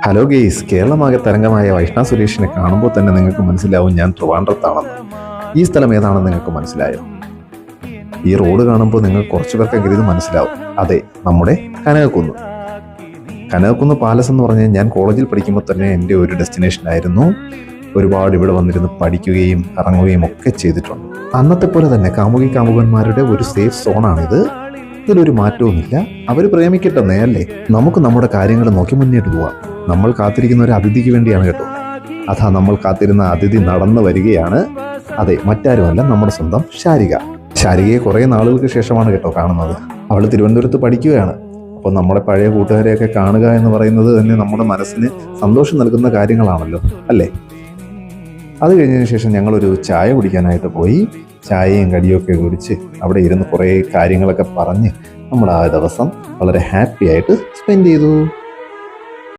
Hello guys, കേരളമാകെ തരംഗമായ Vaishnav സുരേഷിനെ കാണുമ്പോൾ തന്നെ നിങ്ങൾക്ക് മനസ്സിലാവും ഞാൻ ട്രിവാൻഡ്രത്താണെന്ന്. ഈ സ്ഥലം ഏതാണെന്ന് നിങ്ങൾക്ക് മനസ്സിലായോ? ഈ റോഡ് കാണുമ്പോൾ നിങ്ങൾ കുറച്ചു പേർക്കെങ്കിലും ഇത് മനസ്സിലാവും. അതെ, നമ്മുടെ കനകക്കുന്ന്. കനകക്കുന്ന് പാലസ് എന്ന് പറഞ്ഞാൽ ഞാൻ കോളേജിൽ പഠിക്കുമ്പോൾ തന്നെ എൻ്റെ ഒരു ഡെസ്റ്റിനേഷൻ ആയിരുന്നു. ഒരുപാട് ഇവിടെ വന്നിരുന്ന് പഠിക്കുകയും ഇറങ്ങുകയും ഒക്കെ ചെയ്തിട്ടുണ്ട്. അന്നത്തെ പോലെ തന്നെ കാമുകന്മാരുടെ ഒരു സേഫ് സോണാണിത്. ഇതിലൊരു മാറ്റവുമില്ല. അവർ പ്രേമിക്കട്ടെന്നേ, അല്ലേ? നമുക്ക് നമ്മുടെ കാര്യങ്ങൾ നോക്കി മുന്നോട്ട് പോവാം. നമ്മൾ കാത്തിരിക്കുന്ന ഒരു അതിഥിക്ക് വേണ്ടിയാണ് കേട്ടോ. അതാ നമ്മൾ കാത്തിരുന്ന അതിഥി നടന്നു വരികയാണ്. അതെ, മറ്റാരുമല്ല, നമ്മുടെ സ്വന്തം ശാരികയെ കുറേ നാളുകൾക്ക് ശേഷമാണ് കേട്ടോ കാണുന്നത്. അവൾ തിരുവനന്തപുരത്ത് പഠിക്കുകയാണ്. അപ്പോൾ നമ്മുടെ പഴയ കൂട്ടുകാരെയൊക്കെ കാണുക എന്ന് പറയുന്നത് തന്നെ നമ്മുടെ മനസ്സിന് സന്തോഷം നൽകുന്ന കാര്യങ്ങളാണല്ലോ, അല്ലേ? അത് കഴിഞ്ഞതിന് ശേഷം ഞങ്ങളൊരു ചായ കുടിക്കാനായിട്ട് പോയി. ചായയും കടിയൊക്കെ കുടിച്ച് അവിടെ ഇരുന്ന് കുറേ കാര്യങ്ങളൊക്കെ പറഞ്ഞ് നമ്മൾ ആ ദിവസം വളരെ ഹാപ്പി ആയിട്ട് സ്പെൻഡ് ചെയ്തു.